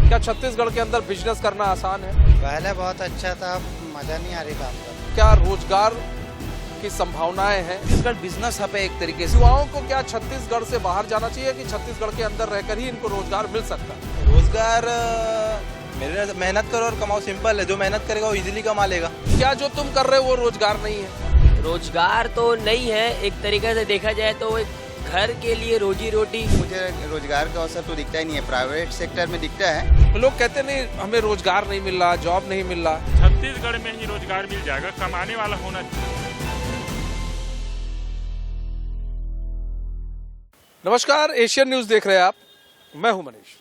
क्या छत्तीसगढ़ के अंदर बिजनेस करना आसान है? पहले बहुत अच्छा था, अब मजा नहीं आ रही काम करने। क्या रोजगार की संभावनाएं हैं? छत्तीसगढ़ बिजनेस हब है एक तरीके से। युवाओं को क्या छत्तीसगढ़ से बाहर जाना चाहिए कि छत्तीसगढ़ के अंदर रहकर ही इनको रोजगार मिल सकता है? रोजगार मेहनत करो और कमाओ, सिंपल है। जो मेहनत करेगा वो इजीली कमा लेगा। क्या जो तुम कर रहे हो वो रोजगार नहीं है? रोजगार तो नहीं है, एक तरीके से देखा जाए तो एक घर के लिए रोजी रोटी। मुझे रोजगार का अवसर तो दिखता ही नहीं है, प्राइवेट सेक्टर में दिखता है। तो लोग कहते नहीं हमें रोजगार नहीं मिल रहा, जॉब नहीं मिल रहा। छत्तीसगढ़ में ही रोजगार मिल जाएगा, कमाने वाला होना चाहिए। नमस्कार, एशियन न्यूज देख रहे हैं आप, मैं हूं मनीष।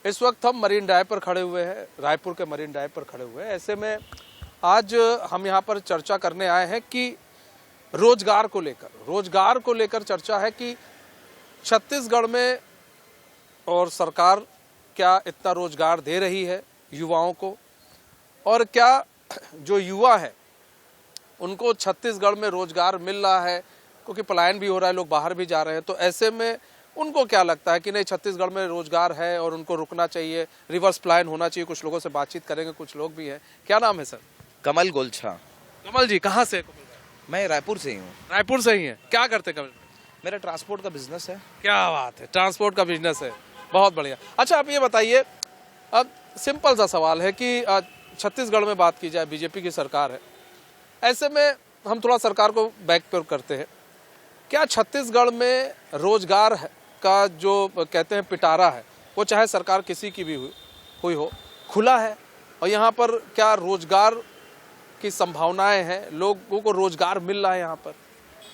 इस वक्त हम मरीन ड्राइव पर खड़े हुए हैं, रायपुर के मरीन ड्राइव पर खड़े हुए हैं। ऐसे में आज हम यहां पर चर्चा करने आए हैं कि रोजगार को लेकर चर्चा है कि छत्तीसगढ़ में और सरकार क्या इतना रोजगार दे रही है युवाओं को, और क्या जो युवा है उनको छत्तीसगढ़ में रोजगार मिल रहा है, क्योंकि पलायन भी हो रहा है, लोग बाहर भी जा रहे हैं। तो ऐसे में उनको क्या लगता है कि नहीं छत्तीसगढ़ में रोजगार है और उनको रुकना चाहिए, रिवर्स पलायन होना चाहिए। कुछ लोगों से बातचीत करेंगे, कुछ लोग भी हैं। क्या नाम है सर? कमल गोलछा। कमल जी, कहाँ से? मैं रायपुर से ही हूँ। रायपुर से ही है। क्या करते कमल? मेरा ट्रांसपोर्ट का बिजनेस है। क्या बात है, ट्रांसपोर्ट का बिजनेस है, बहुत बढ़िया। अच्छा, आप ये बताइए, अब सिंपल सा सवाल है कि छत्तीसगढ़ में बात की जाए, बीजेपी की सरकार है, ऐसे में हम थोड़ा सरकार को बैक पर करते हैं। क्या छत्तीसगढ़ में रोजगार का जो कहते हैं पिटारा है, वो चाहे सरकार किसी की भी हुई हो, खुला है? और यहाँ पर क्या रोजगार की संभावनाएं हैं, लोगों को रोजगार मिल रहा है यहाँ पर?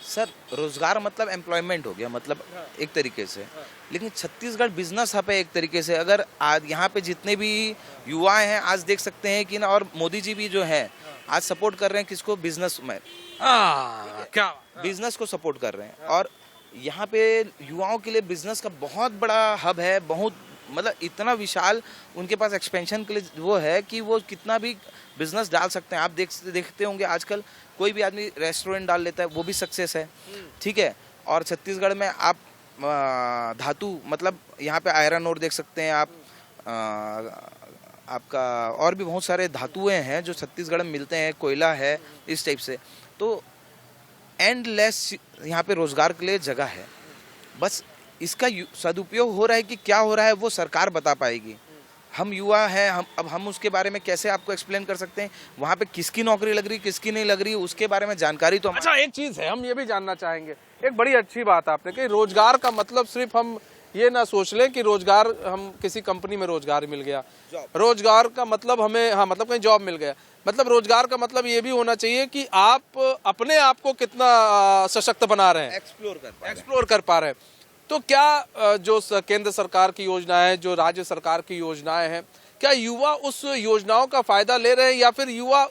सर, रोजगार मतलब एम्प्लॉयमेंट हो गया, मतलब एक तरीके से। लेकिन छत्तीसगढ़ बिजनेस हब है एक तरीके से। अगर आज यहाँ पे जितने भी युवा हैं, आज देख सकते हैं कि ना, और मोदी जी भी जो है आज सपोर्ट कर रहे हैं किसको? बिजनेस में। क्या बिजनेस को सपोर्ट कर रहे हैं। और यहाँ पे युवाओं के लिए बिजनेस का बहुत बड़ा हब है, बहुत मतलब इतना विशाल उनके पास एक्सपेंशन के लिए वो है कि वो कितना भी बिजनेस डाल सकते हैं। आप देखते होंगे आजकल कोई भी आदमी रेस्टोरेंट डाल लेता है, वो भी सक्सेस है, ठीक है। और छत्तीसगढ़ में आप धातु, मतलब यहाँ पे आयरन ओर देख सकते हैं आप, आपका और भी बहुत सारे धातुएं हैं जो छत्तीसगढ़ में मिलते हैं, कोयला है, इस टाइप से। तो एंडलेस यहाँ पे रोजगार के लिए जगह है। बस इसका सदुपयोग हो रहा है कि क्या हो रहा है वो सरकार बता पाएगी। हम युवा हैं, हम उसके बारे में कैसे आपको एक्सप्लेन कर सकते हैं? वहाँ पे किसकी नौकरी लग रही, किसकी नहीं लग रही, उसके बारे में जानकारी तो अच्छा, एक चीज है, हम ये भी जानना चाहेंगे। एक बड़ी अच्छी बात आपने कही, रोजगार का मतलब सिर्फ हम ये ना सोच लें कि रोजगार, हम किसी कंपनी में रोजगार मिल गया, रोजगार का मतलब हमें, हाँ मतलब कहीं जॉब मिल गया। मतलब रोजगार का मतलब ये भी होना चाहिए कि आप अपने आप को कितना सशक्त बना रहे हैं, एक्सप्लोर कर पा रहे हैं। तो क्या जो केंद्र सरकार की योजनाएं, जो राज्य सरकार की योजनाएं हैं, क्या युवा उस योजनाओं का फायदा ले रहे हैं, या फिर युवा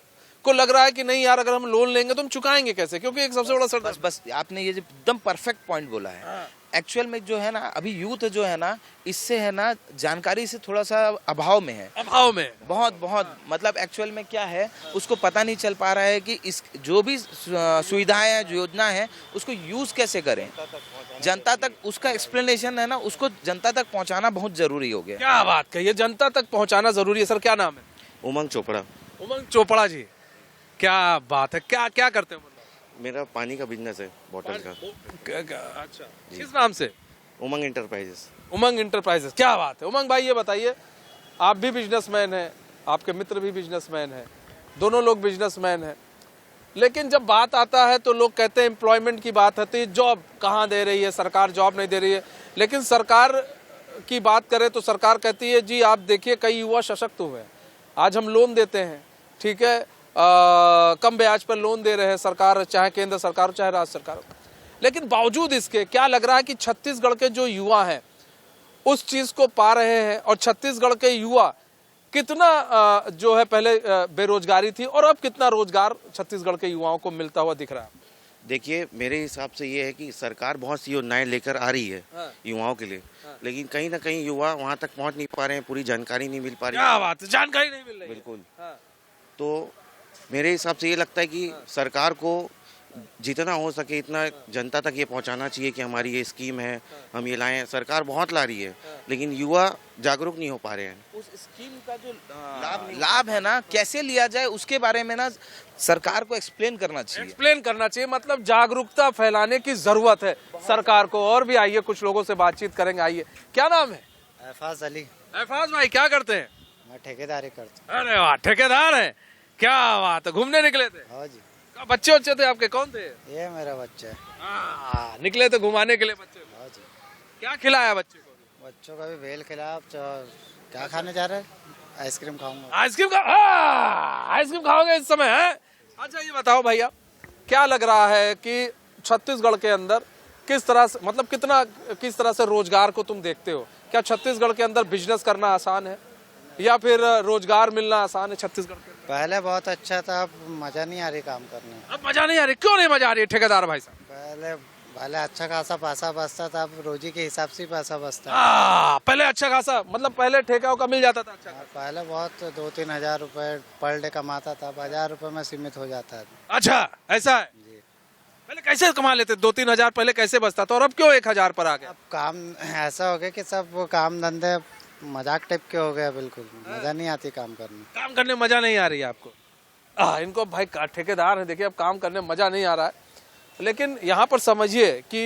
को लग रहा है कि नहीं यार, अगर हम लोन लेंगे तो हम चुकाएंगे कैसे? क्योंकि एक सबसे बड़ा बस आपने ये एकदम परफेक्ट पॉइंट बोला है। एक्चुअल में जो है ना, अभी यूथ जो है ना, इससे है ना जानकारी से थोड़ा सा अभाव में है, बहुत मतलब एक्चुअल में क्या है उसको पता नहीं चल पा रहा है कि इस जो भी सुविधाएं हैं, जो योजना है, उसको यूज कैसे करें। जनता तक उसका एक्सप्लेनेशन है ना, उसको जनता तक पहुंचाना बहुत जरूरी हो गया। क्या बात कही, जनता तक पहुंचाना जरूरी है। सर, क्या नाम है? उमंग चोपड़ा। उमंग चोपड़ा जी, क्या बात है, क्या क्या करते हो? मेरा पानी का बिजनेस है, बोतल का। अच्छा, किस नाम से? उमंग इंटरप्राइजेस। उमंग इंटरप्राइजेस, क्या बात है। उमंग भाई, ये बताइए, आप भी बिजनेसमैन हैं, आपके मित्र भी बिजनेसमैन हैं, दोनों लोग बिजनेसमैन हैं, लेकिन जब बात आता है तो लोग कहते हैं एम्प्लॉयमेंट की बात आती है, जॉब कहाँ दे रही है, सरकार जॉब नहीं दे रही है। लेकिन सरकार की बात करें तो सरकार कहती है जी आप देखिए कई युवा सशक्त हुए हैं, आज हम लोन देते हैं, ठीक है, कम ब्याज पर लोन दे रहे हैं सरकार, चाहे केंद्र सरकार चाहे राज्य सरकार। लेकिन बावजूद इसके क्या लग रहा है कि छत्तीसगढ़ के जो युवा हैं उस चीज को पा रहे हैं, और छत्तीसगढ़ के युवा कितना जो है पहले बेरोजगारी थी और अब कितना रोजगार छत्तीसगढ़ के युवाओं को मिलता हुआ दिख रहा है? देखिए, मेरे हिसाब से ये है कि सरकार बहुत सी योजनाएं लेकर आ रही है युवाओं के लिए, लेकिन कहीं ना कहीं युवा वहां तक पहुंच नहीं पा रहे हैं, पूरी जानकारी नहीं मिल पा रही। क्या बात है, जानकारी नहीं मिल रही? बिल्कुल। तो मेरे हिसाब से ये लगता है कि सरकार को जितना हो सके इतना जनता तक ये पहुंचाना चाहिए कि हमारी ये स्कीम है, हम ये लाएं। सरकार बहुत ला रही है लेकिन युवा जागरूक नहीं हो पा रहे हैं। उस स्कीम का जो लाभ है ना, कैसे लिया जाए उसके बारे में ना सरकार को एक्सप्लेन करना चाहिए। एक्सप्लेन करना चाहिए, मतलब जागरूकता फैलाने की जरूरत है सरकार को। और भी आइए, कुछ लोगों से बातचीत करेंगे। आइए, क्या नाम है? एफाज अली। एफाज भाई, क्या करते हैं? मैं ठेकेदारी करता हूँ। अरे वाह, ठेकेदार है, क्या बात है। घूमने निकले थे? हाँ जी। बच्चे बच्चे थे आपके? कौन थे? ये मेरा बच्चा है। निकले थे घुमाने के लिए बच्चे को? हाँ जी। क्या खिलाया बच्चे को? बच्चों का भी भेल खिला। आप क्या खाने जा रहे हैं? आइसक्रीम खाऊंगा। आइसक्रीम का? आइसक्रीम खाओगे इस समय है? अच्छा ये बताओ भैया, क्या लग रहा है कि छत्तीसगढ़ के अंदर किस तरह से, मतलब किस तरह से रोजगार को तुम देखते हो? क्या छत्तीसगढ़ के अंदर बिजनेस करना आसान है या फिर रोजगार मिलना आसान है छत्तीसगढ़ के अंदर? पहले बहुत अच्छा था, अब मजा नहीं आ रही काम करने में। अब मजा नहीं आ रही? क्यों नहीं मजा आ रही है ठेकेदार भाई साहब? पहले अच्छा खासा पैसा बचता था, अब रोजी के हिसाब से पैसा बचता है। पहले अच्छा खासा, मतलब पहले ठेका का मिल जाता था अच्छा खासा। पहले बहुत 2-3 हजार रुपए पर डे कमाता था, अब 1000 रुपए में सीमित हो जाता है। अच्छा, ऐसा है? जी। पहले कैसे कमा लेते? 2-3 हजार पहले कैसे बचता था और अब क्यों 1000 पर आ गया? अब काम ऐसा हो गया कि सब वो काम धंधे मजाक टाइप के हो गया, बिल्कुल मजा नहीं आती काम करने। काम करने में मजा नहीं आ रही है आपको? इनको भाई ठेकेदार है, देखिए अब काम करने में मजा नहीं आ रहा है। लेकिन यहाँ पर समझिए कि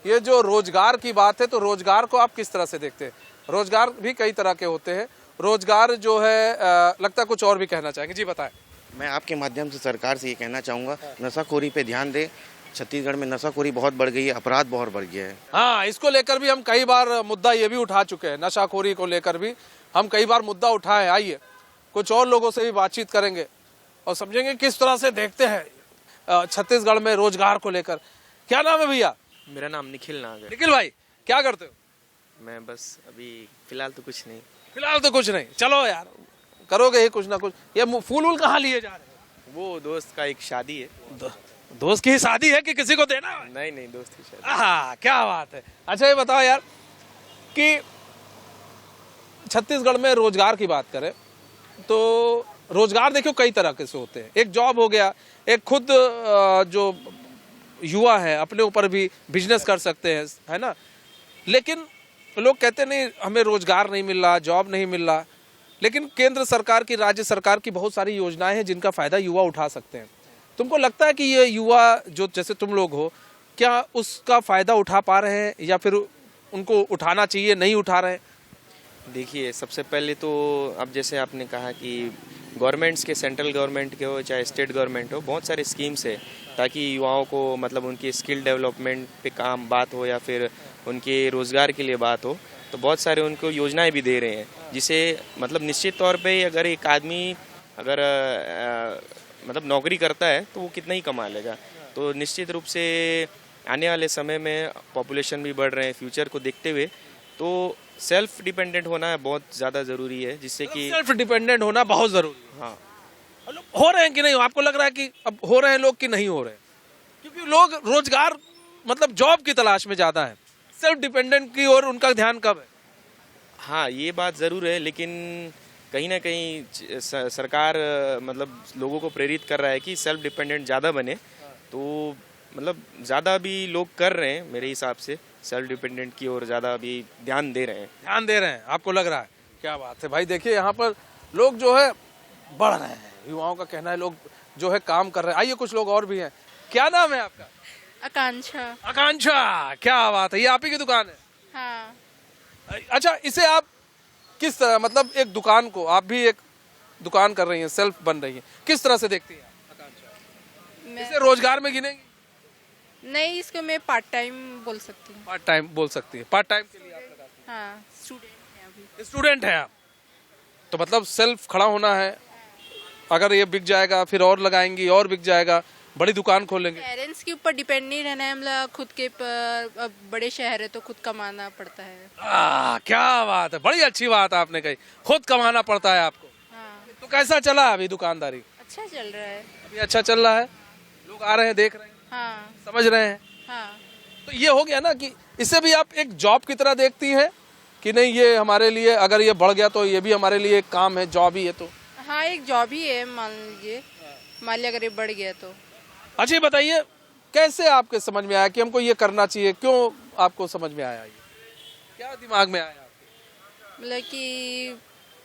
ये जो रोजगार की बात है, तो रोजगार को आप किस तरह से देखते हैं? रोजगार भी कई तरह के होते हैं। रोजगार जो है लगता है कुछ और भी कहना चाहेंगे, जी बताएं। मैं आपके माध्यम से सरकार से ये कहना चाहूँगा, नशाखोरी पे ध्यान दे। छत्तीसगढ़ में नशाखोरी बहुत बढ़ गई है, अपराध बहुत बढ़ गया है। हाँ, इसको लेकर भी हम कई बार मुद्दा ये भी उठा चुके हैं। नशाखोरी को लेकर भी हम कई बार मुद्दा उठाए। आइए, कुछ और लोगों से भी बातचीत करेंगे और समझेंगे किस तरह से देखते हैं छत्तीसगढ़ में रोजगार को लेकर। क्या नाम है भैया? मेरा नाम निखिल नाग है। निखिल भाई, क्या करते हो? मैं बस अभी फिलहाल तो कुछ नहीं। फिलहाल तो कुछ नहीं, चलो यार करोगे ही कुछ ना कुछ। ये फूल कहाँ लिए जा रहे हैं? वो दोस्त का एक शादी है। दोस्त की शादी है कि किसी को देना है? नहीं, दोस्त की शादी। क्या बात है। अच्छा ये बताओ यार कि छत्तीसगढ़ में रोजगार की बात करें तो रोजगार देखो कई तरह के से होते हैं। एक जॉब हो गया, एक खुद जो युवा है अपने ऊपर भी बिजनेस कर सकते हैं, है ना। लेकिन लोग कहते नहीं हमें रोजगार नहीं मिल रहा, जॉब नहीं मिल रहा। लेकिन केंद्र सरकार की, राज्य सरकार की बहुत सारी योजनाएं हैं जिनका फायदा युवा उठा सकते हैं। तुमको लगता है कि ये युवा जो जैसे तुम लोग हो, क्या उसका फायदा उठा पा रहे हैं या फिर उनको उठाना चाहिए, नहीं उठा रहे हैं? देखिए, सबसे पहले तो अब जैसे आपने कहा कि गवर्नमेंट्स के, सेंट्रल गवर्नमेंट के हो चाहे स्टेट गवर्नमेंट हो, बहुत सारे स्कीम्स है ताकि युवाओं को मतलब उनकी स्किल डेवलपमेंट पे काम बात हो या फिर उनके रोज़गार के लिए बात हो, तो बहुत सारे उनको योजनाएं भी दे रहे हैं। जिसे मतलब निश्चित तौर पे अगर एक आदमी अगर मतलब नौकरी करता है तो वो कितना ही कमा लेगा। तो निश्चित रूप से आने वाले समय में पॉपुलेशन भी बढ़ रहे हैं, फ्यूचर को देखते हुए तो सेल्फ डिपेंडेंट होना बहुत ज़्यादा ज़रूरी है, जिससे कि सेल्फ डिपेंडेंट होना बहुत ज़रूरी है। हाँ, हो रहे हैं कि नहीं? आपको लग रहा है कि अब हो रहे हैं लोग कि नहीं हो रहे हैं? क्योंकि लोग रोजगार मतलब जॉब की तलाश में ज़्यादा है, सेल्फ डिपेंडेंट की ओर उनका ध्यान कब है? हाँ, ये बात ज़रूर है, लेकिन कहीं ना कहीं सरकार मतलब लोगों को प्रेरित कर रहा है कि सेल्फ डिपेंडेंट ज़्यादा बने। तो मतलब ज़्यादा भी लोग कर रहे हैं मेरे हिसाब से, सेल्फ डिपेंडेंट की ओर ज़्यादा अभी ध्यान दे रहे हैं। आपको लग रहा है? क्या बात है भाई। देखिए यहाँ पर लोग जो है बढ़ रहे हैं, युवाओं का कहना है लोग जो है काम कर रहे हैं। आइए कुछ लोग और भी हैं। क्या नाम है आपका? आकांक्षा। आकांक्षा, क्या बात है। ये आप ही की दुकान है? हाँ। अच्छा, इसे आप किस तरह, मतलब एक दुकान को, आप भी एक दुकान कर रही हैं, सेल्फ बन रही हैं, किस तरह से देखती हैं आकांक्षा? इसे रोजगार में गिनेंगी? नहीं, इसको मैं पार्ट टाइम बोल सकती हूँ। पार्ट टाइम बोल सकती है। पार्ट टाइम के लिए आप लगाती हैं? हाँ, स्टूडेंट है अभी। स्टूडेंट है आप, तो मतलब सेल्फ खड़ा होना है। अगर ये बिक जाएगा फिर और लगाएंगी, और बिक जाएगा, बड़ी दुकान खोलेंगे। पेरेंट्स के ऊपर डिपेंड नहीं रहना है, मतलब खुद के अब बड़े शहर है तो खुद कमाना पड़ता है। क्या बात है, बड़ी अच्छी बात आपने कही, खुद कमाना पड़ता है आपको। हाँ। तो कैसा चला अभी दुकानदारी? अच्छा चल रहा है अभी। अच्छा चल रहा है, लोग आ रहे हैं, देख रहे हैं, हाँ। समझ रहे हैं। हाँ। तो ये हो गया ना कि इसे भी आप एक जॉब की तरह देखती हैं कि नहीं, ये हमारे लिए अगर ये बढ़ गया तो ये भी हमारे लिए एक काम है, जॉब ही है। तो हाँ, एक जॉब ही है मान लीजिए, अगर ये बढ़ गया तो। अच्छा ये बताइए कैसे आपके समझ में आया कि हमको ये करना चाहिए? क्यों आपको समझ में आया? ये क्या दिमाग में आया आपके? मतलब कि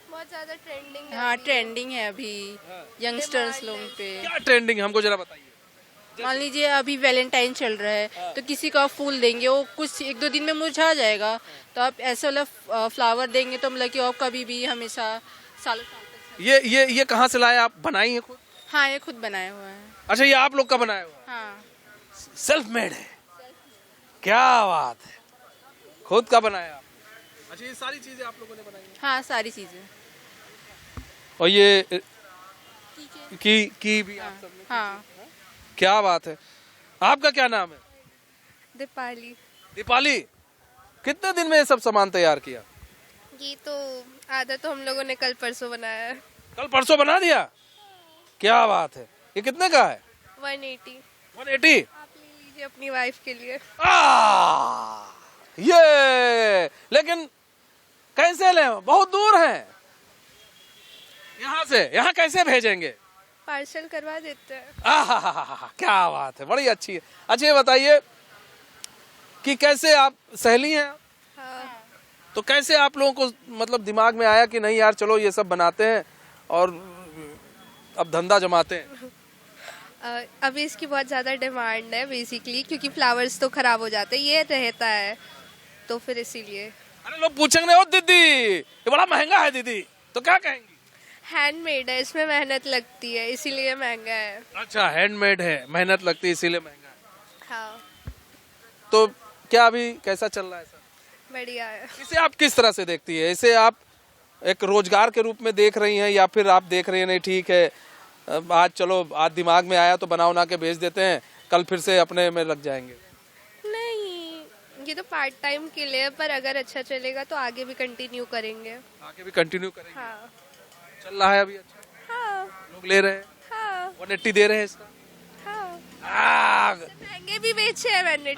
बहुत ज्यादा ट्रेंडिंग हाँ ट्रेंडिंग है अभी यंगस्टर्स लोगों पे। क्या ट्रेंडिंग है, हमको जरा बताइए। मान लीजिए अभी वैलेंटाइन चल रहा है तो किसी को आप फूल देंगे वो कुछ 1-2 दिन में मुरझा जाएगा, तो आप ऐसे वाला फ्लावर देंगे तो मतलब कि आप कभी भी हमेशा सालों साल तक। ये कहाँ से लाए आप? बनाई है खुद? हाँ ये खुद बनाया हुआ है। अच्छा, ये आप लोग का बनाया हुआ? हाँ सेल्फ मेड है, क्या बात है, खुद का बनाया आप। अच्छा, ये सारी चीजें आप लोगों ने बनाई हैं? हाँ सारी चीजें। और ये की भी आप सब ने? हाँ क्या बात है। आपका क्या नाम है? दीपाली। दीपाली, कितने दिन में ये सब सामान तैयार किया? ये तो आधा तो हम लोगों ने कल परसों बनाया है। कल परसों बना दिया, क्या बात है। ये कितने का है? 180। 180? आप ले लीजिए अपनी वाइफ के लिए। ये लेकिन कैसे ले? बहुत दूर है यहाँ से, यहाँ कैसे भेजेंगे? पार्सल करवा देते हैं। क्या बात है, बड़ी अच्छी है। अच्छा ये बताइए कि कैसे आप सहेली हैं? हाँ। तो कैसे आप लोगों को मतलब दिमाग में आया कि नहीं यार चलो ये सब बनाते हैं और अब धंधा जमाते हैं? अभी इसकी बहुत ज़्यादा डिमांड है बेसिकली, क्योंकि फ्लावर्स तो खराब हो जाते हैं, ये रहता है तो फिर इसीलिए। अरे लोग पूछेंगे ओ दीदी ये बड़ा महंगा है दीदी, तो क्या कहेंगी? हैंडमेड है, इसमें मेहनत लगती है इसीलिए महंगा है। अच्छा, हैंडमेड है, मेहनत लगती है इसीलिए महंगा है। हाँ तो क्या अभी कैसा चल रहा है सर? बढ़िया है। इसे आप किस तरह से देखती है? इसे आप एक रोजगार के रूप में देख रही हैं या फिर आप देख रही हैं नहीं ठीक है आज चलो आज दिमाग में आया तो बना के भेज देते हैं, कल फिर से अपने में लग जाएंगे? नहीं, ये तो पार्ट टाइम के लिए, पर अगर अच्छा चलेगा तो आगे भी कंटिन्यू करेंगे। आगे भी कंटिन्यू करेंगे? हाँ। चल रहा है अभी अच्छा? हाँ। लोग ले रहे हैं? हाँ। 180 दे रहे हैं इसका? हाँ। महंगे भी बेचे हैं मैंने।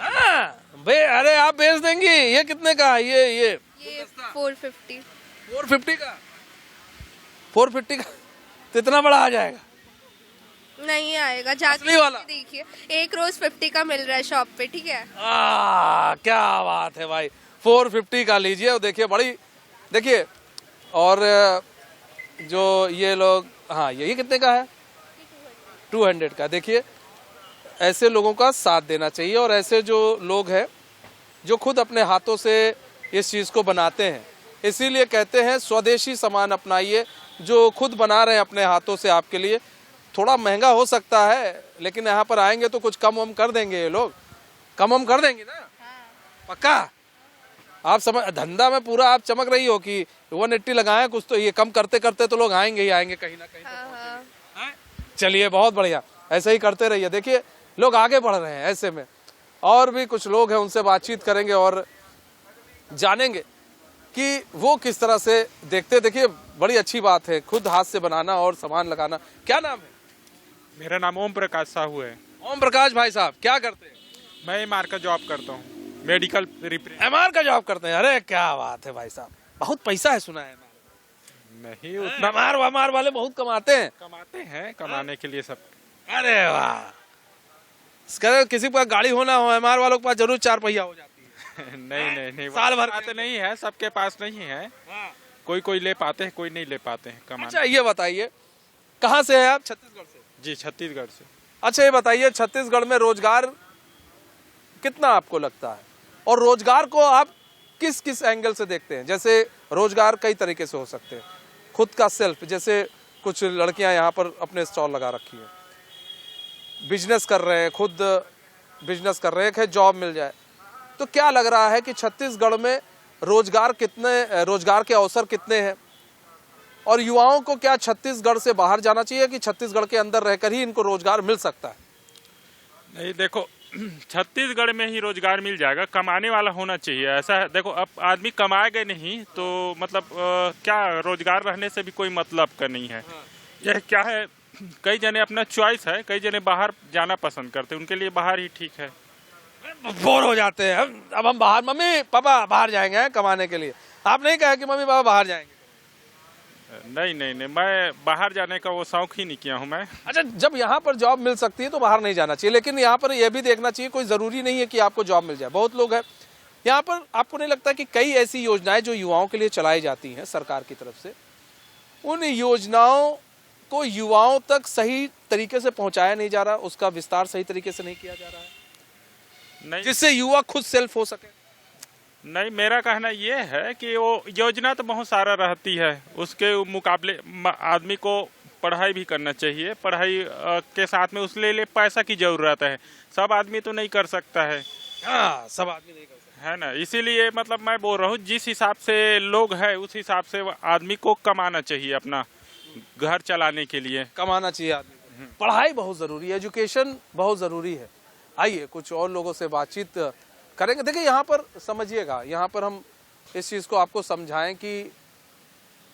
अरे आप बेच देंगी? ये कितने का है? ये 450। 450 का? 450 का तो इतना बड़ा आ जाएगा? नहीं आएगा, असली वाला? देखिए 1 रोज 50 का मिल रहा है शॉप पे, ठीक है। क्या बात है भाई, 450 का लीजिए। और देखिए बड़ी, देखिए और जो ये लोग, हाँ ये कितने का है? 200 का। देखिए ऐसे लोगों का साथ देना चाहिए और ऐसे जो लोग हैं जो खुद अपने हाथों से इस चीज़ को बनाते हैं, इसीलिए कहते हैं स्वदेशी सामान अपनाइए। जो खुद बना रहे हैं अपने हाथों से आपके लिए, थोड़ा महंगा हो सकता है लेकिन यहाँ पर आएंगे तो कुछ कम कर देंगे, ये लोग कम कर देंगे ना? पक्का? आप समझ, धंधा में पूरा आप चमक रही हो कि 180 लगाए, कुछ तो ये कम करते करते तो लोग आएंगे ही आएंगे कहीं ना कहीं। चलिए बहुत बढ़िया, ऐसे ही करते रहिए। देखिए लोग आगे बढ़ रहे हैं ऐसे में। और भी कुछ लोग हैं, उनसे बातचीत करेंगे और जानेंगे कि वो किस तरह से देखते। देखिए बड़ी अच्छी बात है खुद हाथ से बनाना और सामान लगाना। क्या नाम है? मेरा नाम ओम प्रकाश साहू है। ओम प्रकाश भाई साहब क्या करते हैं? मैं एमआर का जॉब करता हूँ, मेडिकल रिप्रेजेंटेटिव। एमआर का जॉब करते हैं? अरे क्या बात है भाई साहब, बहुत पैसा है सुना है। नहीं उतना, एमआर वाले बहुत कमाते हैं। कमाते हैं, कमाने के लिए सब। अरे वाह, किसी का गाड़ी होना हो एमआर वालों के पास जरूर 4 पहिया हो जाती है। नहीं साल भर बात नहीं है, सबके पास नहीं है। कोई ले पाते हैं, कोई नहीं ले पाते हैं कमाने। अच्छा ये बताइए कहाँ से है आप? छत्तीसगढ़ से? जी छत्तीसगढ़ से। अच्छा ये बताइए छत्तीसगढ़ में रोजगार कितना आपको लगता है और रोजगार को आप किस किस एंगल से देखते हैं? जैसे रोजगार कई तरीके से हो सकते हैं, खुद का सेल्फ, जैसे कुछ लड़कियां यहाँ पर अपने स्टॉल लगा रखी है, बिजनेस कर रहे हैं, खुद बिजनेस कर रहे हैं कि जॉब मिल जाए। तो क्या लग रहा है कि छत्तीसगढ़ में रोजगार के अवसर कितने हैं और युवाओं को क्या छत्तीसगढ़ से बाहर जाना चाहिए कि छत्तीसगढ़ के अंदर रहकर ही इनको रोजगार मिल सकता है? नहीं देखो, छत्तीसगढ़ में ही रोजगार मिल जाएगा, कमाने वाला होना चाहिए। ऐसा है, देखो अब आदमी कमाएगा नहीं तो मतलब क्या रोजगार रहने से भी कोई मतलब का नहीं है। यह क्या है, कई जने अपना चॉइस है, कई जने बाहर जाना पसंद करते हैं, उनके लिए बाहर ही ठीक है। बोर हो जाते हैं अब हम बाहर, मम्मी पापा बाहर जाएंगे कमाने के लिए। आप नहीं कहा कि मम्मी पापा बाहर जाएंगे? नहीं नहीं नहीं, मैं बाहर जाने का वो शौक ही नहीं किया हूँ मैं। अच्छा, जब यहाँ पर जॉब मिल सकती है तो बाहर नहीं जाना चाहिए, लेकिन यहाँ पर यह भी देखना चाहिए कोई ज़रूरी नहीं है कि आपको जॉब मिल जाए। बहुत लोग हैं यहाँ पर, आपको नहीं लगता कि कई ऐसी योजनाएं जो युवाओं के लिए चलाई जाती हैं सरकार की तरफ से, उन योजनाओं को युवाओं तक सही तरीके से पहुंचाया नहीं जा रहा, उसका विस्तार सही तरीके से नहीं किया जा रहा है, नहीं जिससे युवा खुद सेल्फ हो सके? नहीं, मेरा कहना ये है कि वो योजना तो बहुत सारा रहती है, उसके मुकाबले आदमी को पढ़ाई भी करना चाहिए। पढ़ाई के साथ में उसके लिए पैसा की जरूरत है, सब आदमी तो नहीं कर सकता है। हाँ, सब आदमी नहीं कर सकता है ना, इसीलिए मतलब मैं बोल रहा हूँ जिस हिसाब से लोग हैं उस हिसाब से आदमी को कमाना चाहिए, अपना घर चलाने के लिए कमाना चाहिए आदमी को। पढ़ाई बहुत ज़रूरी है, एजुकेशन बहुत ज़रूरी है। आइए कुछ और लोगों से बातचीत करेंगे। देखिए यहाँ पर समझिएगा, यहाँ पर हम इस चीज़ को आपको समझाएं कि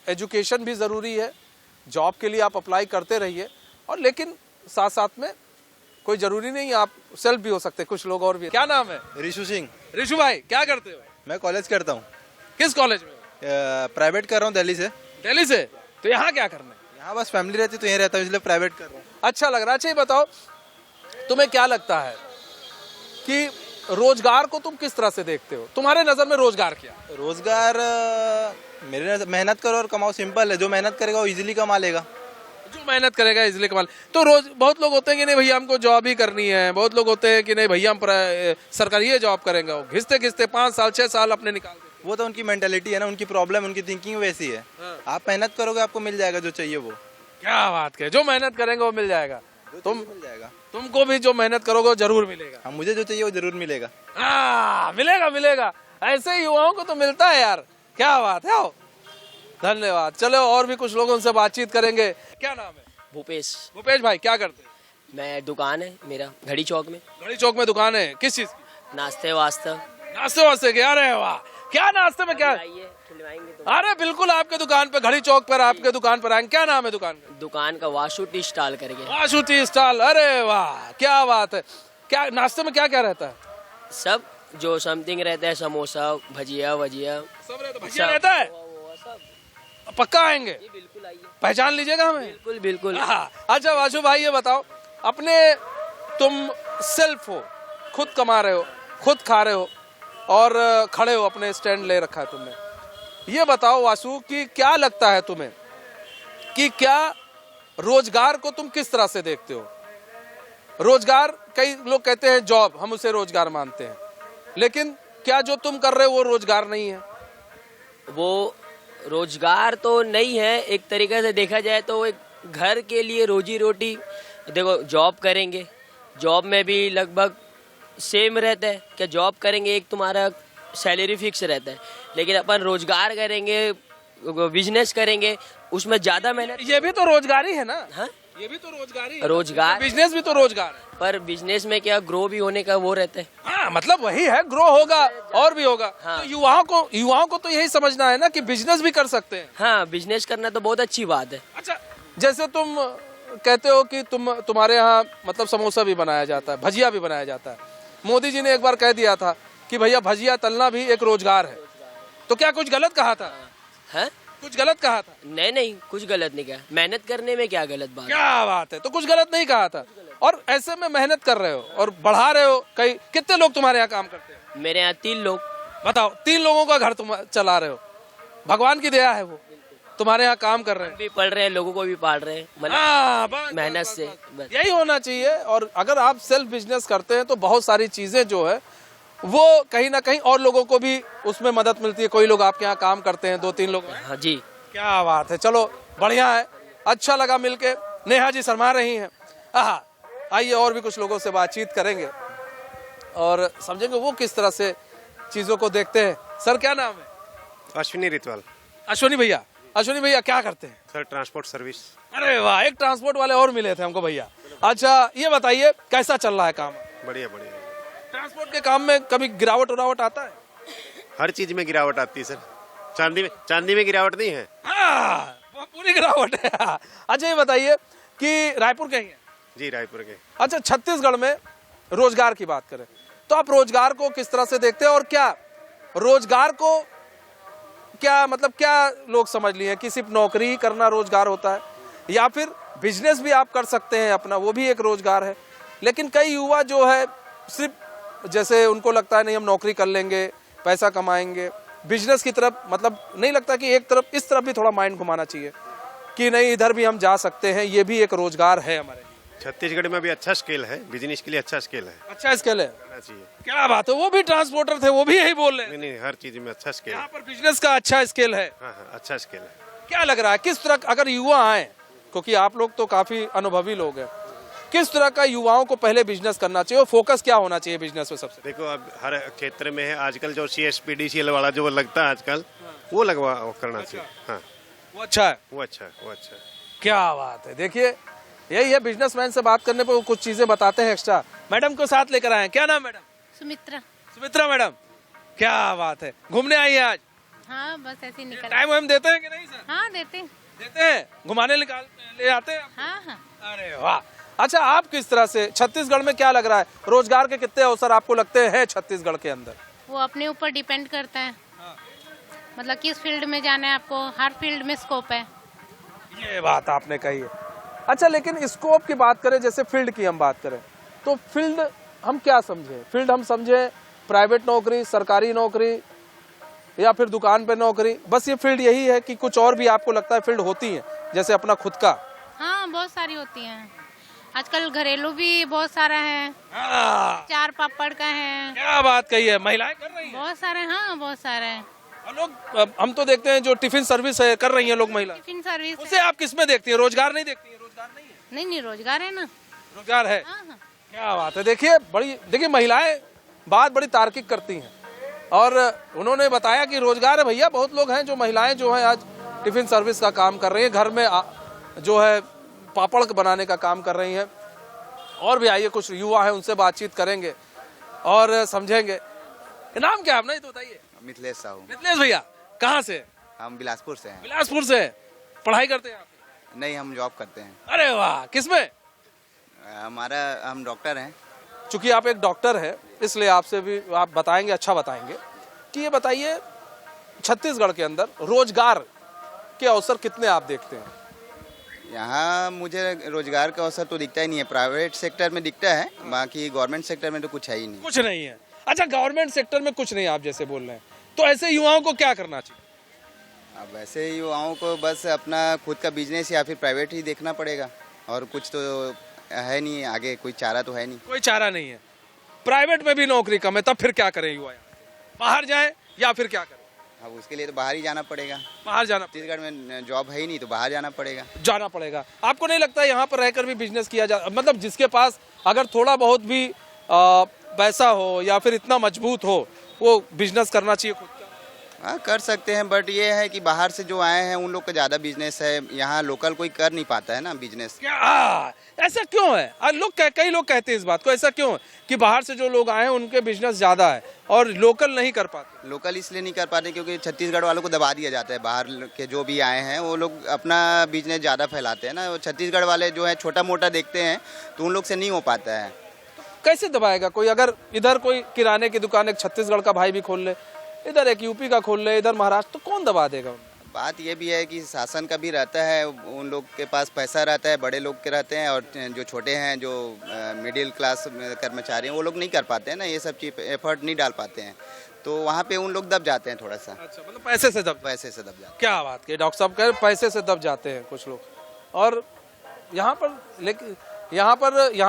एजुकेशन भी ज़रूरी है, जॉब के लिए आप अप्लाई करते रहिए, और लेकिन साथ साथ में कोई ज़रूरी नहीं आप सेल्फ भी हो सकते, कुछ लोग और भी। क्या नाम है? रिशु सिंह। रिशु भाई, क्या करते हो? मैं कॉलेज करता हूँ। किस कॉलेज में? प्राइवेट कर रहा हूँ दिल्ली से। दिल्ली से? तो यहाँ क्या करना है? यहाँ बस फैमिली रहती तो यहीं रहता हूँ, इसलिए प्राइवेट कर रहा हूँ। अच्छा लग रहा है। अच्छा, ये बताओ तुम्हें क्या लगता है कि रोजगार को तुम किस तरह से देखते हो? तुम्हारे नजर में रोजगार क्या? रोजगार मेरे नजर मेहनत करो और कमाओ, सिंपल है। जो मेहनत करेगा वो इजीली कमा लेगा। जो मेहनत करेगा इजीली कमा ले। तो रोज बहुत लोग होते हैं कि नहीं भैया हमको जॉब ही करनी है, बहुत लोग होते हैं कि नहीं भैया हम सरकारी जॉब करेंगे, वो घिसते घिसते 5 साल 6 साल अपने निकाल देते। वो तो उनकी मेंटेलिटी है ना, उनकी प्रॉब्लम, उनकी थिंकिंग वैसी है। आप मेहनत करोगे आपको मिल जाएगा जो चाहिए वो। क्या बात है, जो मेहनत करेंगे वो मिल जाएगा। तुम मिल जाएगा, तुमको भी जो मेहनत करोगे वो जरूर मिलेगा। हाँ, मुझे जो चाहिए वो जरूर मिलेगा। हाँ, मिलेगा मिलेगा। ऐसे युवाओं को तो मिलता है यार, क्या बात है। आओ, धन्यवाद। चलो और भी कुछ लोगों से बातचीत करेंगे। क्या नाम है? भूपेश। भूपेश भाई, क्या करते हैं? मैं दुकान है मेरा घड़ी चौक में। घड़ी चौक में दुकान है, किस चीज की? नाश्ते वास्ते। नाश्ते वास्ते के? अरे वाह, क्या नाश्ते में क्या? खिलवाएंगे तो। अरे बिल्कुल, आपके दुकान पे, घड़ी चौक पर आपके दुकान पर आएंगे। क्या नाम है दुकान का? दुकान का वाशु टी स्टॉल करके। Vashu tea stall. अरे वाह, क्या बात है। क्या नाश्ते में क्या क्या रहता है? सब जो समथिंग रहता है, समोसा, भजिया वजिया सब रहता है। भजिया रहता है? पक्का आएंगे? बिल्कुल आइए, पहचान लीजिएगा हमें। बिल्कुल बिल्कुल। अच्छा वाशु भाई, ये बताओ, अपने तुम सेल्फ हो, खुद कमा रहे हो, खुद खा रहे हो और खड़े हो, अपने स्टैंड ले रखा है तुमने। ये बताओ वासु कि क्या लगता है तुम्हें कि क्या रोजगार को तुम किस तरह से देखते हो? रोजगार, कई लोग कहते हैं जॉब, हम उसे रोजगार मानते हैं, लेकिन क्या जो तुम कर रहे हो वो रोजगार नहीं है? वो रोजगार तो नहीं है, एक तरीके से देखा जाए तो एक घर के लिए रोजी रोटी। देखो जॉब करेंगे, जॉब में भी लगभग सेम रहता है। क्या जॉब करेंगे एक तुम्हारा सैलरी फिक्स रहता है, लेकिन अपन रोजगार करेंगे, बिजनेस करेंगे, उसमें ज्यादा मेहनत। ये भी तो रोजगार ही है ना? हाँ, ये भी तो रोजगार ही है। रोजगार, बिजनेस भी तो रोजगार है। पर बिजनेस में क्या ग्रो भी होने का वो रहता है। हाँ, मतलब वही है, ग्रो होगा और भी होगा। हाँ। तो युवाओं को तो यही समझना है ना कि बिजनेस भी कर सकते हैं। हाँ, बिजनेस करना तो बहुत अच्छी बात है। अच्छा, जैसे तुम कहते हो कि तुम्हारे यहाँ मतलब समोसा भी बनाया जाता है, भजिया भी बनाया जाता है। मोदी जी ने एक बार कह दिया था कि भैया भजिया तलना भी एक रोजगार है, तो क्या कुछ गलत कहा था? है? कुछ गलत कहा था? नहीं, कुछ गलत नहीं कहा। मेहनत करने में क्या गलत बात? क्या बात है, तो कुछ गलत नहीं कहा था। और ऐसे में मेहनत कर रहे हो और बढ़ा रहे हो। कई कितने लोग तुम्हारे यहाँ काम करते हैं? मेरे यहाँ 3 लोग। बताओ, 3 लोगों का घर तुम चला रहे हो, भगवान की दया है, वो तुम्हारे यहाँ काम कर रहे हैं, भी पढ़ रहे हैं, लोगों को भी पाल रहे हैं, मेहनत से। यही होना चाहिए। और अगर आप सेल्फ बिजनेस करते हैं तो बहुत सारी चीजें जो है वो कहीं ना कहीं और लोगों को भी उसमें मदद मिलती है। कोई लोग आपके यहाँ काम करते हैं, 2-3 लोग। हाँ जी। क्या बात है, चलो बढ़िया है, अच्छा लगा मिलके। नेहा जी शर्मा रही हैं। आइए और भी कुछ लोगों से बातचीत करेंगे और समझेंगे वो किस तरह से चीजों को देखते हैं। सर क्या नाम है? अश्विनी रितवाल। अश्विनी भैया, अश्विनी भैया क्या करते हैं? Sir transport service. अरे वाह, एक ट्रांसपोर्ट वाले और मिले थे हमको भैया। अच्छा ये बताइए कैसा चल रहा है काम? बढ़िया बढ़िया। ट्रांसपोर्ट के काम में कभी गिरावट उरावट आता है? हर चीज में गिरावट आती है सर। चांदी में गिरावट नहीं है। पूरी गिरावट है। अच्छा ये बताइए कि रायपुर के ही हैं? जी रायपुर के। अच्छा, छत्तीसगढ़ में रोजगार की बात करें तो आप रोजगार को किस तरह से देखते हैं और क्या रोजगार को क्या मतलब क्या लोग समझ लिए हैं कि सिर्फ नौकरी ही करना रोजगार होता है, या फिर बिजनेस भी आप कर सकते हैं अपना, वो भी एक रोजगार है। लेकिन कई युवा जो है सिर्फ जैसे उनको लगता है नहीं हम नौकरी कर लेंगे, पैसा कमाएंगे, बिजनेस की तरफ मतलब नहीं लगता कि एक तरफ इस तरफ भी थोड़ा माइंड घुमाना चाहिए कि नहीं इधर भी हम जा सकते हैं, ये भी एक रोजगार है हमारे लिए। छत्तीसगढ़ में भी अच्छा स्केल है, बिजनेस के लिए अच्छा स्केल है, अच्छा स्केल है, करना चाहिए। क्या बात है, वो भी ट्रांसपोर्टर थे, वो भी यही बोल रहे हैं। नहीं, हर चीज में अच्छा स्केल यहाँ है। पर बिजनेस का अच्छा स्केल है। हाँ, अच्छा स्केल है। क्या लग रहा है किस तरह अगर युवा आए, क्योंकि आप लोग तो काफी अनुभवी लोग हैं, किस तरह का युवाओं को पहले बिजनेस करना चाहिए और फोकस क्या होना चाहिए बिजनेस में सबसे? देखो अब हर क्षेत्र में है आजकल जो CSPDCL वाला जो लगता है आजकल, वो करना चाहिए। हाँ, वो अच्छा है, वो अच्छा है, वो अच्छा है। क्या बात है। देखिए यही है, बिजनेसमैन से बात करने पर वो कुछ चीजें बताते हैं एक्स्ट्रा। मैडम को साथ लेकर आए हैं, क्या नाम मैडम? सुमित्रा। सुमित्रा मैडम, क्या बात है, घूमने आई है आज? हाँ, बस ऐसे ही निकल। टाइम वाइम देते हैं कि नहीं सर? हाँ, देते हैं, घुमाने ले आते हैं? हाँ हाँ। अरे वाह। अच्छा, आप किस तरह से छत्तीसगढ़ में क्या लग रहा है, रोजगार के कितने अवसर आपको लगते हैं छत्तीसगढ़ के अंदर? वो अपने ऊपर डिपेंड करता है, मतलब किस फील्ड में जाना है आपको, हर फील्ड में स्कोप है। ये बात आपने कही है। अच्छा, लेकिन स्कोप की बात करें, जैसे फील्ड की हम बात करें, तो फील्ड हम क्या समझे? फील्ड हम समझे प्राइवेट नौकरी, सरकारी नौकरी, या फिर दुकान पे नौकरी, बस ये फील्ड यही है कि कुछ और भी आपको लगता है फील्ड होती है जैसे अपना खुद का? हाँ, बहुत सारी होती हैं। आजकल घरेलू भी बहुत सारा है, चार पापड़ का है। क्या बात कही है, महिलाएं कर रही हैं बहुत सारे। हाँ, बहुत सारे हैं। और लोग, हम तो देखते हैं जो टिफिन सर्विस है कर रही हैं लोग महिला। टिफिन सर्विस उसे आप किस में देखती है, रोजगार नहीं देखती है? रोजगार नहीं है। नहीं, रोजगार है ना, रोजगार है। हाँ हाँ। क्या बात है। देखिए महिलाएं बात बड़ी तार्किक करती हैं, और उन्होंने बताया कि रोजगार है भैया। बहुत लोग हैं जो महिलाएं जो है आज टिफिन सर्विस का काम कर रही हैं, घर में जो है पापड़ बनाने का काम कर रही हैं। और भी आइए, कुछ युवा हैं, उनसे बातचीत करेंगे और समझेंगे। नाम क्या है अपना, ये तो बताइए। मिथिलेश साहू। मिथिलेश भैया, कहाँ से? हम बिलासपुर से हैं। बिलासपुर से। पढ़ाई करते हैं आप? नहीं, हम जॉब करते हैं। अरे वाह, किसमें? हम डॉक्टर हैं। चूंकि आप एक डॉक्टर हैं, इसलिए आपसे भी आप बताएंगे, अच्छा बताएंगे कि ये बताइए छत्तीसगढ़ के अंदर रोजगार के अवसर कितने आप देखते हैं? यहाँ मुझे रोजगार का अवसर तो दिखता ही नहीं है, प्राइवेट सेक्टर में दिखता है, बाकी गवर्नमेंट सेक्टर में तो कुछ है ही नहीं। कुछ नहीं है। अच्छा, गवर्नमेंट सेक्टर में कुछ नहीं, आप जैसे बोल रहे हैं, तो ऐसे युवाओं को क्या करना चाहिए? अब वैसे युवाओं को बस अपना खुद का बिजनेस या फिर प्राइवेट ही देखना पड़ेगा, और कुछ तो है नहीं आगे, कोई चारा तो है नहीं। कोई चारा नहीं है। प्राइवेट में भी नौकरी कम है, तब फिर क्या करें युवा? बाहर जाए या फिर क्या करें? अब उसके लिए तो बाहर ही जाना पड़ेगा। बाहर जाना, छत्तीसगढ़ में जॉब है ही नहीं तो बाहर जाना पड़ेगा। आपको नहीं लगता यहाँ पर रहकर भी बिजनेस किया जा, मतलब जिसके पास अगर थोड़ा बहुत भी पैसा हो या फिर इतना मजबूत हो, वो बिजनेस करना चाहिए खुद का? हाँ, कर सकते हैं, बट ये है कि बाहर से जो आए हैं उन लोग का ज़्यादा बिजनेस है, यहाँ लोकल कोई कर नहीं पाता है ना बिजनेस। क्या ऐसा क्यों है? कई लोग कहते हैं इस बात को, ऐसा क्यों है कि बाहर से जो लोग आए हैं उनके बिजनेस ज़्यादा है और लोकल नहीं कर पाते? लोकल इसलिए नहीं कर पाते क्योंकि छत्तीसगढ़ वालों को दबा दिया जाता है। बाहर के जो भी आए हैं वो लोग अपना बिजनेस ज़्यादा फैलाते हैं ना, छत्तीसगढ़ वाले जो है छोटा मोटा देखते हैं तो उन लोग से नहीं हो पाता है। कैसे दबाएगा कोई? अगर इधर कोई किराने की दुकान एक छत्तीसगढ़ का भाई भी खोल ले, इधर एक यूपी का खोल ले, इधर महाराष्ट्र, तो कौन दबा देगा? बात ये भी है कि शासन का भी रहता है, उन लोग के पास पैसा रहता है, बड़े लोग के रहते हैं, और जो छोटे हैं, जो मिडिल क्लास कर्मचारी हैं, वो लोग नहीं कर पाते हैं ना, ये सब चीज एफर्ट नहीं डाल पाते हैं, तो वहाँ पे उन लोग दब जाते हैं थोड़ा सा। अच्छा, मतलब पैसे से दब जाते हैं। क्या बात की डॉक्टर साहब, कह रहे पैसे से दब जाते हैं कुछ लोग। और यहाँ पर लेकिन यहाँ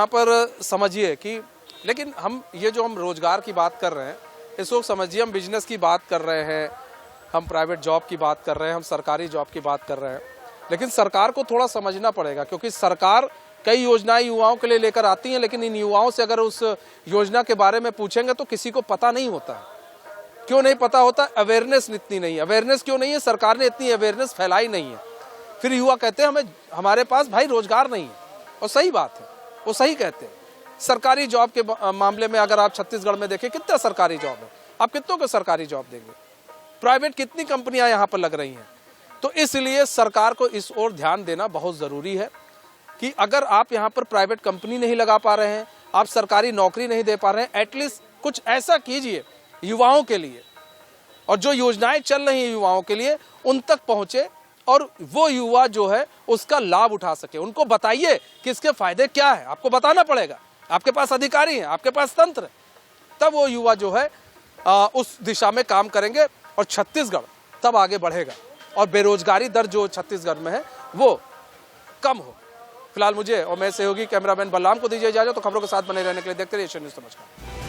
पर समझिए कि, लेकिन हम ये जो हम रोजगार की बात कर रहे हैं, इस वक्त समझिए हम बिजनेस की बात कर रहे हैं, हम प्राइवेट जॉब की बात कर रहे हैं, हम सरकारी जॉब की बात कर रहे हैं, लेकिन सरकार को थोड़ा समझना पड़ेगा, क्योंकि सरकार कई योजनाएं युवाओं के लिए लेकर आती हैं, लेकिन इन युवाओं से अगर उस योजना के बारे में पूछेंगे तो किसी को पता नहीं होता है। क्यों नहीं पता होता? अवेयरनेस इतनी नहीं है। अवेयरनेस क्यों नहीं है? सरकार ने इतनी अवेयरनेस फैलाई नहीं है। फिर युवा कहते हैं हमारे पास भाई रोजगार नहीं है, और सही बात है, वो सही कहते हैं। सरकारी जॉब के मामले में अगर आप छत्तीसगढ़ में देखें, कितना सरकारी जॉब है, आप कितनों को सरकारी जॉब देंगे? प्राइवेट कितनी कंपनियां यहाँ पर लग रही हैं। तो इसलिए सरकार को इस ओर ध्यान देना बहुत ज़रूरी है कि अगर आप यहाँ पर प्राइवेट कंपनी नहीं लगा पा रहे हैं, आप सरकारी नौकरी नहीं दे पा रहे हैं, एटलीस्ट कुछ ऐसा कीजिए युवाओं के लिए। और जो योजनाएं चल रही हैं युवाओं के लिए उन तक पहुंचे और वो युवा जो है उसका लाभ उठा सके। उनको बताइए कि इसके फायदे क्या है, आपको बताना पड़ेगा। आपके पास अधिकारी हैं, आपके पास तंत्र है, तब वो युवा जो है उस दिशा में काम करेंगे और छत्तीसगढ़ तब आगे बढ़ेगा और बेरोजगारी दर जो छत्तीसगढ़ में है वो कम हो। फिलहाल मुझे और मैं सहयोगी कैमरामैन बलराम को दीजिए इजाजत। तो खबरों के साथ बने रहने के लिए देखते रहिए एशियन न्यूज़ नमस्कार।